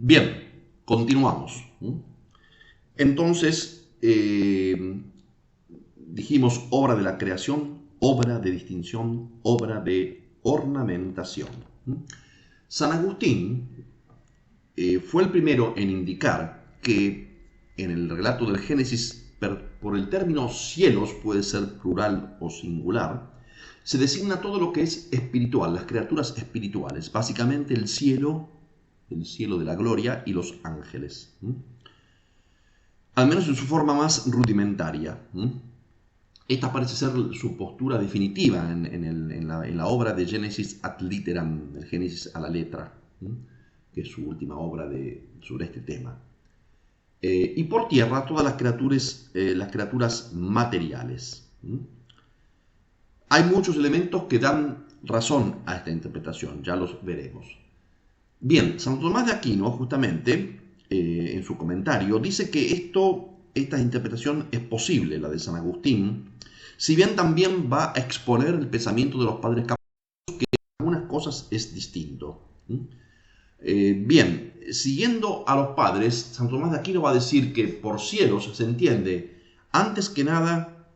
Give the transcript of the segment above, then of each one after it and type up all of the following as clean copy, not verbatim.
Bien, continuamos. Entonces, dijimos obra de la creación, obra de distinción, obra de ornamentación. San Agustín fue el primero en indicar que en el relato del Génesis, por el término cielos, puede ser plural o singular, se designa todo lo que es espiritual, las criaturas espirituales, básicamente el cielo de la gloria y los ángeles. Al menos en su forma más rudimentaria. Esta parece ser su postura definitiva en la obra de Génesis ad litteram, el Génesis a la letra, que es su última obra sobre este tema. Y por tierra todas las criaturas materiales. Hay muchos elementos que dan razón a esta interpretación, ya los veremos. Bien, Santo Tomás de Aquino, justamente, en su comentario, dice que esta interpretación es posible, la de San Agustín, si bien también va a exponer el pensamiento de los padres católicos, que en algunas cosas es distinto. Bien, siguiendo a los padres, Santo Tomás de Aquino va a decir que por cielos se entiende, antes que nada,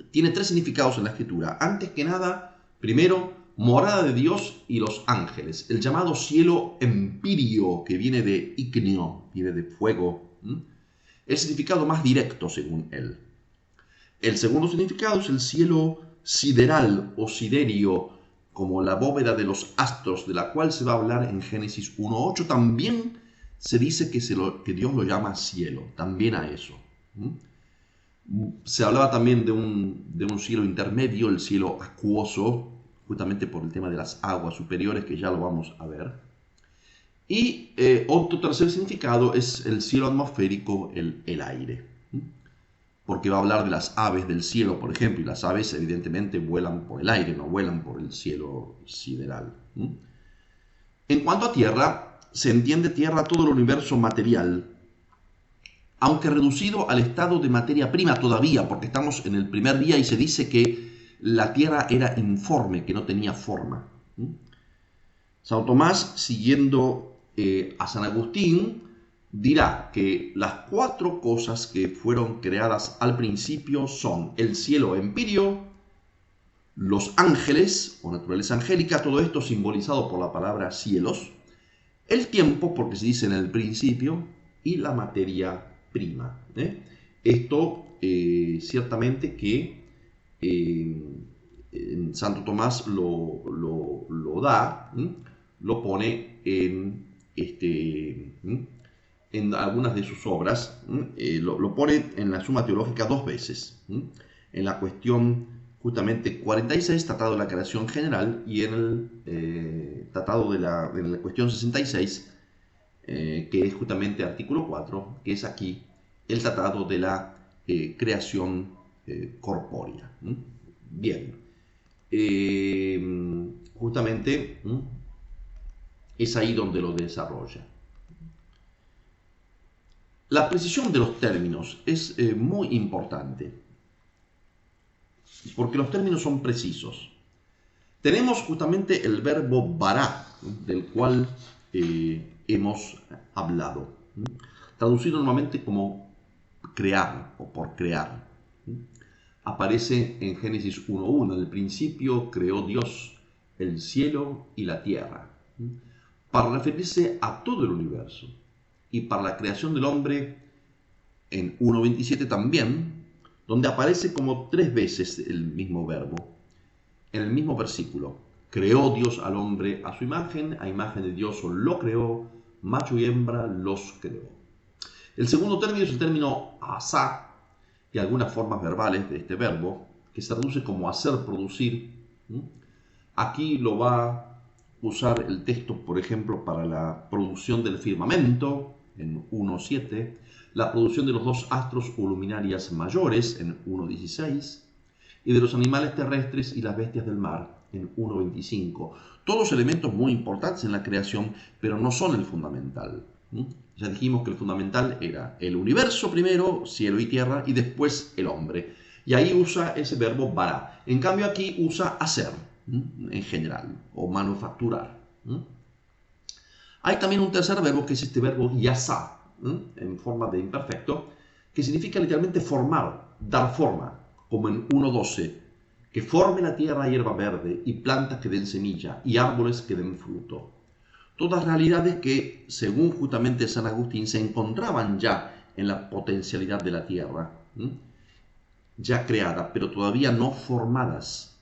tiene tres significados en la escritura. Antes que nada, primero, morada de Dios y los ángeles, el llamado cielo empírico, que viene de igneo, viene de fuego, el significado más directo según él. El segundo significado es el cielo sideral o siderio, como la bóveda de los astros, de la cual se va a hablar en Génesis 1.8. También se dice que Dios lo llama cielo, también a eso. Se hablaba también de un cielo intermedio, el cielo acuoso, justamente por el tema de las aguas superiores, que ya lo vamos a ver. Y otro tercer significado es el cielo atmosférico, el aire. Porque va a hablar de las aves del cielo, por ejemplo, y las aves evidentemente vuelan por el aire, no vuelan por el cielo sideral. En cuanto a tierra, se entiende tierra todo el universo material, aunque reducido al estado de materia prima todavía, porque estamos en el primer día y se dice que la tierra era informe, que no tenía forma. San Tomás, siguiendo a San Agustín, dirá que las cuatro cosas que fueron creadas al principio son el cielo empírico, los ángeles o naturaleza angélica, todo esto simbolizado por la palabra cielos, el tiempo, porque se dice en el principio, y la materia prima. Esto ciertamente que Santo Tomás lo da, lo pone en algunas de sus obras, lo pone en la Suma Teológica dos veces, en la cuestión justamente 46, Tratado de la Creación General, y en el tratado en la cuestión 66, que es justamente artículo 4, que es aquí el tratado de la creación corpórea. Bien, justamente es ahí donde lo desarrolla. La precisión de los términos es muy importante, porque los términos son precisos. Tenemos justamente el verbo bara, del cual hemos hablado, traducido normalmente como crear o por crear. Aparece en Génesis 1.1, en el principio creó Dios el cielo y la tierra, para referirse a todo el universo. Y para la creación del hombre, en 1.27 también, donde aparece como 3 veces el mismo verbo, en el mismo versículo. Creó Dios al hombre a su imagen, a imagen de Dios lo creó, macho y hembra los creó. El segundo término es el término asá, y algunas formas verbales de este verbo, que se traduce como hacer, producir. Aquí lo va a usar el texto, por ejemplo, para la producción del firmamento, en 1.7, la producción de los 2 astros o luminarias mayores, en 1.16, y de los animales terrestres y las bestias del mar, en 1.25. Todos elementos muy importantes en la creación, pero no son el fundamental. Ya dijimos que el fundamental era el universo primero, cielo y tierra, y después el hombre. Y ahí usa ese verbo bara. En cambio aquí usa hacer, en general, o manufacturar. Hay también un tercer verbo que es este verbo yasá, en forma de imperfecto, que significa literalmente formar, dar forma, como en 1:12, que forme la tierra hierba verde y plantas que den semilla y árboles que den fruto. Todas realidades que, según justamente San Agustín, se encontraban ya en la potencialidad de la tierra, ya creadas, pero todavía no formadas.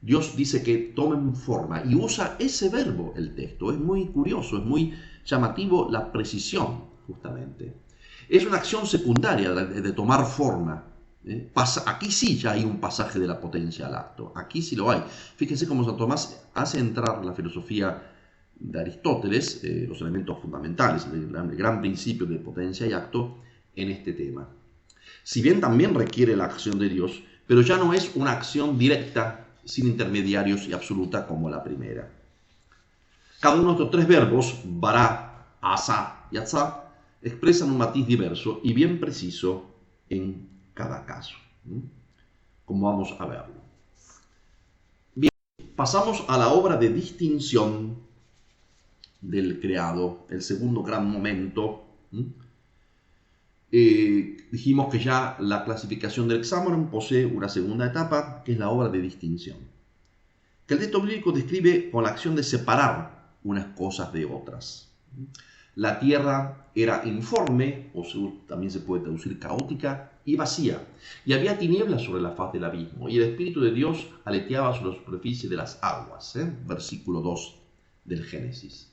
Dios dice que tomen forma y usa ese verbo el texto. Es muy curioso, es muy llamativo la precisión, justamente. Es una acción secundaria de tomar forma. Aquí sí ya hay un pasaje de la potencia al acto. Aquí sí lo hay. Fíjense cómo San Tomás hace entrar la filosofía de Aristóteles, los elementos fundamentales, el gran principio de potencia y acto, en este tema. Si bien también requiere la acción de Dios, pero ya no es una acción directa, sin intermediarios y absoluta como la primera. Cada uno de estos tres verbos, bará, asá y atzá, expresan un matiz diverso y bien preciso en cada caso, como vamos a verlo. Bien, pasamos a la obra de distinción del creado, el segundo gran momento. Dijimos que ya la clasificación del hexámeno posee una segunda etapa, que es la obra de distinción, que el texto bíblico describe con la acción de separar unas cosas de otras. La tierra era informe, o también se puede traducir caótica, y vacía, y había tinieblas sobre la faz del abismo, y el Espíritu de Dios aleteaba sobre la superficie de las aguas. Versículo 2 del Génesis.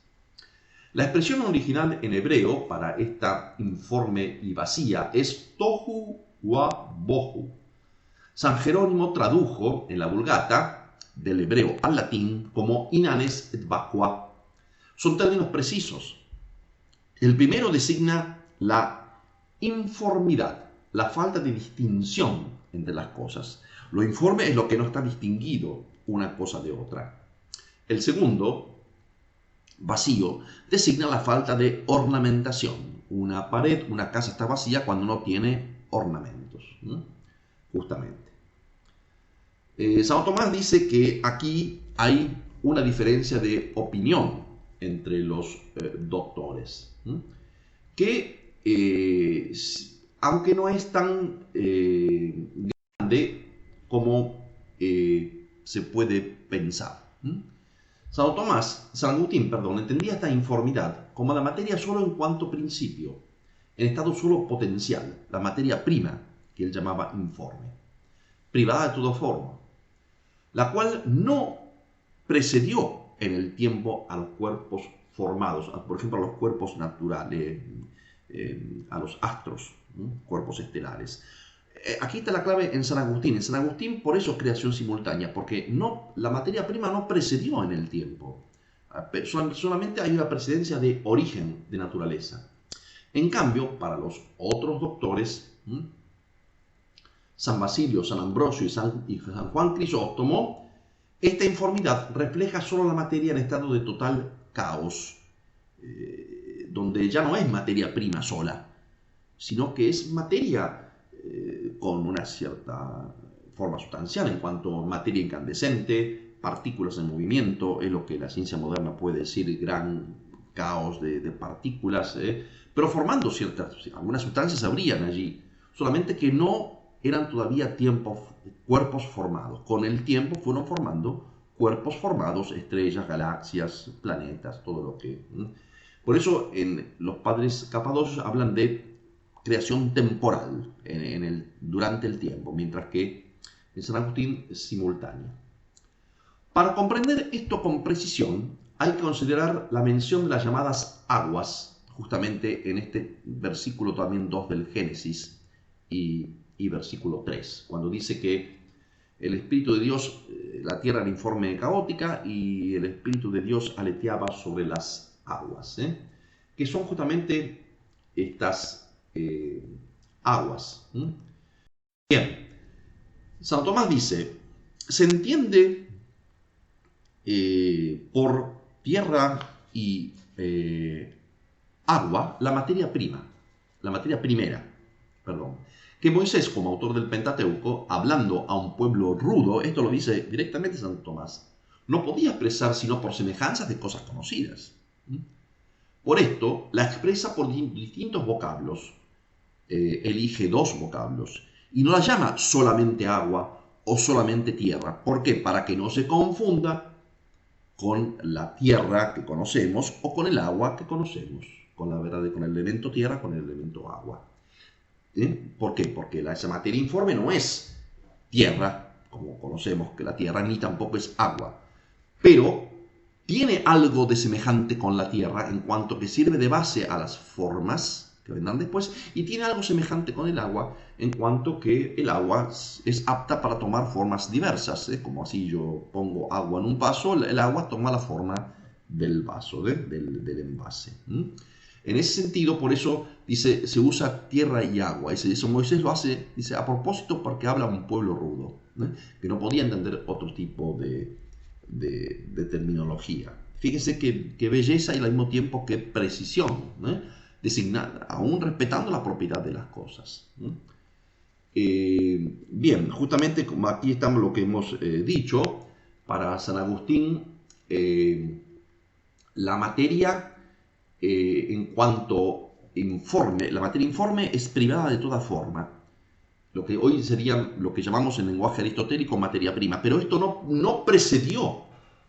La expresión original en hebreo para esta informe y vacía es tohu wa bohu. San Jerónimo tradujo en la Vulgata del hebreo al latín como inanes et vacua. Son términos precisos. El primero designa la informidad, la falta de distinción entre las cosas. Lo informe es lo que no está distinguido una cosa de otra. El segundo, vacío, designa la falta de ornamentación. Una pared, una casa está vacía cuando no tiene ornamentos, justamente. Santo Tomás dice que aquí hay una diferencia de opinión entre los doctores, que aunque no es tan grande como se puede pensar. San Agustín, entendía esta informidad como la materia solo en cuanto principio, en estado solo potencial, la materia prima, que él llamaba informe, privada de toda forma, la cual no precedió en el tiempo a los cuerpos formados, por ejemplo a los cuerpos naturales, a los astros, cuerpos estelares. Aquí está la clave en San Agustín. En San Agustín por eso es creación simultánea, porque la materia prima no precedió en el tiempo. Solamente hay una precedencia de origen de naturaleza. En cambio, para los otros doctores, San Basilio, San Ambrosio y San Juan Crisóstomo, esta informidad refleja solo la materia en estado de total caos, donde ya no es materia prima sola, sino que es materia con una cierta forma sustancial en cuanto a materia incandescente, partículas en movimiento, es lo que la ciencia moderna puede decir, gran caos de partículas, pero formando algunas sustancias habrían allí, solamente que no eran todavía cuerpos formados. Con el tiempo fueron formando cuerpos formados, estrellas, galaxias, planetas, todo lo que... Por eso en los padres capadocios hablan de creación temporal durante el tiempo, mientras que en San Agustín es simultánea. Para comprender esto con precisión, hay que considerar la mención de las llamadas aguas, justamente en este versículo también 2 del Génesis y versículo 3, cuando dice que el Espíritu de Dios, la tierra era informe y caótica, y el Espíritu de Dios aleteaba sobre las aguas, que son justamente estas aguas. Bien, San Tomás dice, se entiende por tierra y agua la materia primera, que Moisés, como autor del Pentateuco, hablando a un pueblo rudo, esto lo dice directamente San Tomás, no podía expresar sino por semejanzas de cosas conocidas. Por esto, la expresa por distintos vocablos, elige dos vocablos, y no la llama solamente agua o solamente tierra. ¿Por qué? Para que no se confunda con la tierra que conocemos o con el agua que conocemos, con la verdad, con el elemento tierra, con el elemento agua. ¿Por qué? Porque esa materia informe no es tierra, como conocemos que la tierra, ni tampoco es agua, pero tiene algo de semejante con la tierra en cuanto que sirve de base a las formas que vendrán después, y tiene algo semejante con el agua en cuanto que el agua es apta para tomar formas diversas, como así yo pongo agua en un vaso, el agua toma la forma del vaso, del envase. En ese sentido, por eso dice, se usa tierra y agua. Eso Moisés lo hace, dice, a propósito porque habla un pueblo rudo, que no podía entender otro tipo de terminología. Fíjense qué belleza y al mismo tiempo qué precisión, designada, aún respetando la propiedad de las cosas. Bien, justamente como aquí estamos lo que hemos dicho, para San Agustín, la materia en cuanto informe, la materia informe es privada de toda forma, lo que hoy sería lo que llamamos en lenguaje aristotélico materia prima, pero esto no precedió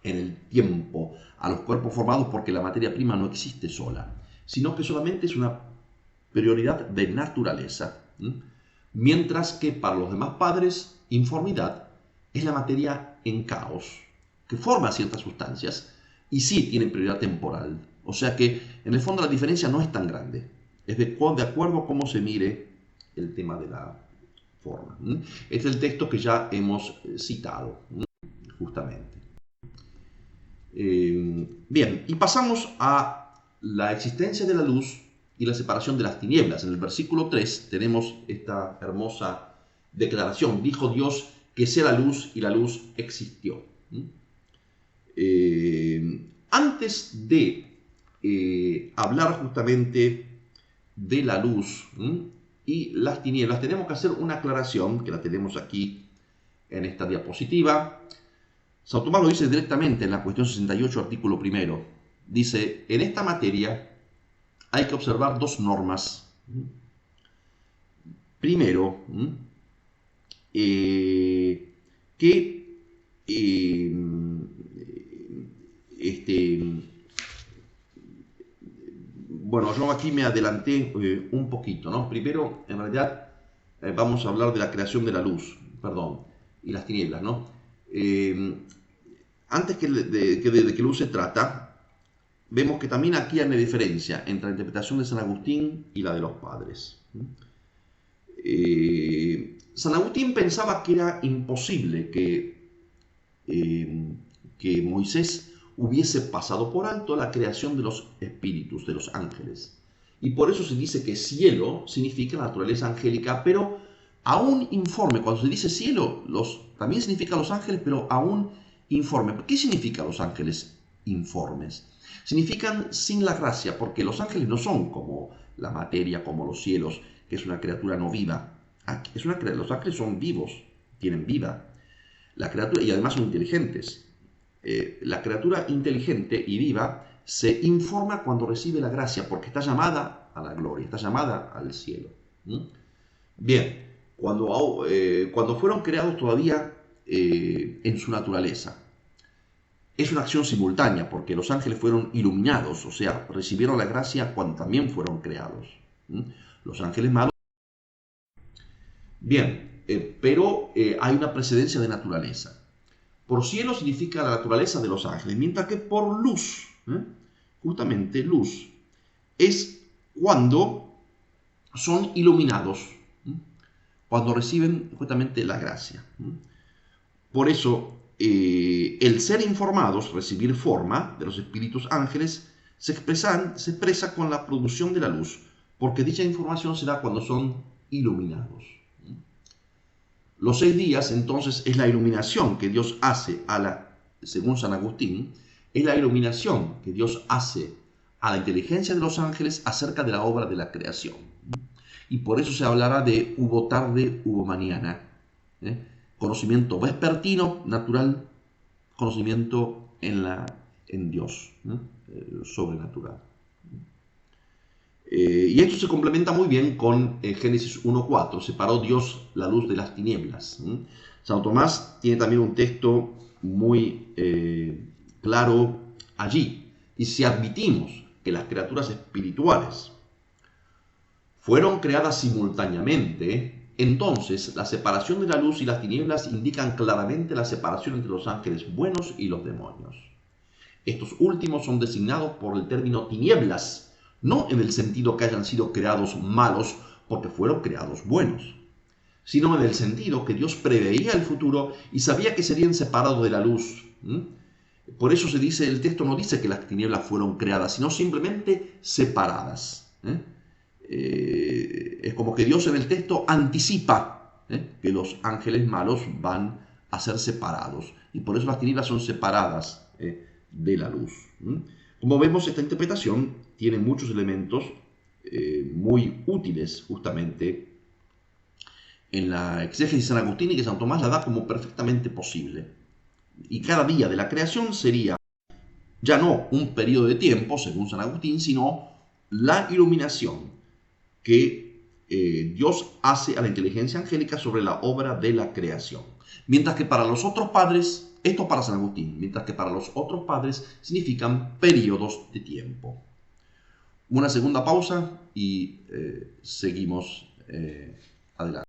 en el tiempo a los cuerpos formados porque la materia prima no existe sola, sino que solamente es una prioridad de naturaleza, mientras que para los demás padres, informidad es la materia en caos, que forma ciertas sustancias y sí tiene prioridad temporal. O sea que en el fondo la diferencia no es tan grande, es de acuerdo a cómo se mire el tema de la forma. Este es el texto que ya hemos citado, justamente. Bien, y pasamos a la existencia de la luz y la separación de las tinieblas. En el versículo 3 tenemos esta hermosa declaración. Dijo Dios que sea la luz y la luz existió. Antes de hablar justamente de la luz y las tinieblas, tenemos que hacer una aclaración, que la tenemos aquí en esta diapositiva. San Tomás lo dice directamente en la cuestión 68, artículo primero. Dice, en esta materia hay que observar dos normas. Primero, bueno, yo aquí me adelanté un poquito, ¿no? Primero, en realidad, vamos a hablar de la creación de la luz, perdón, y las tinieblas, ¿no? Antes de que luz se trata, vemos que también aquí hay una diferencia entre la interpretación de San Agustín y la de los padres. San Agustín pensaba que era imposible que Moisés hubiese pasado por alto la creación de los espíritus, de los ángeles. Y por eso se dice que cielo significa la naturaleza angélica, pero aún informe. Cuando se dice cielo, también significa los ángeles, pero aún informe. ¿Qué significa los ángeles informes? Significan sin la gracia, porque los ángeles no son como la materia, como los cielos, que es una criatura no viva. Los ángeles son vivos, tienen vida. La criatura, y además son inteligentes. La criatura inteligente y viva se informa cuando recibe la gracia, porque está llamada a la gloria, está llamada al cielo. Bien, cuando fueron creados todavía en su naturaleza, es una acción simultánea, porque los ángeles fueron iluminados, o sea, recibieron la gracia cuando también fueron creados. Los ángeles malos. Bien, pero hay una precedencia de naturaleza. Por cielo significa la naturaleza de los ángeles, mientras que por luz, justamente luz, es cuando son iluminados, cuando reciben justamente la gracia. Por eso, el ser informados, recibir forma de los espíritus ángeles, se expresa con la producción de la luz, porque dicha información se da cuando son iluminados. Los 6 días, entonces, es la iluminación que Dios hace según San Agustín, es la iluminación que Dios hace a la inteligencia de los ángeles acerca de la obra de la creación. Y por eso se hablará de hubo tarde, hubo mañana. Conocimiento vespertino, natural, conocimiento en Dios, sobrenatural. Y esto se complementa muy bien con Génesis 1:4, separó Dios la luz de las tinieblas. Santo Tomás tiene también un texto muy claro allí. Y si admitimos que las criaturas espirituales fueron creadas simultáneamente, entonces la separación de la luz y las tinieblas indican claramente la separación entre los ángeles buenos y los demonios. Estos últimos son designados por el término tinieblas, no en el sentido que hayan sido creados malos porque fueron creados buenos, sino en el sentido que Dios preveía el futuro y sabía que serían separados de la luz. Por eso se dice, el texto no dice que las tinieblas fueron creadas, sino simplemente separadas. Es como que Dios en el texto anticipa que los ángeles malos van a ser separados. Y por eso las tinieblas son separadas de la luz. Como vemos, esta interpretación tiene muchos elementos muy útiles justamente en la exégesis de San Agustín, y que San Tomás la da como perfectamente posible. Y cada día de la creación sería ya no un periodo de tiempo, según San Agustín, sino la iluminación que Dios hace a la inteligencia angélica sobre la obra de la creación. Mientras que para los otros padres, esto para San Agustín, mientras que para los otros padres significan periodos de tiempo. Una segunda pausa y seguimos adelante.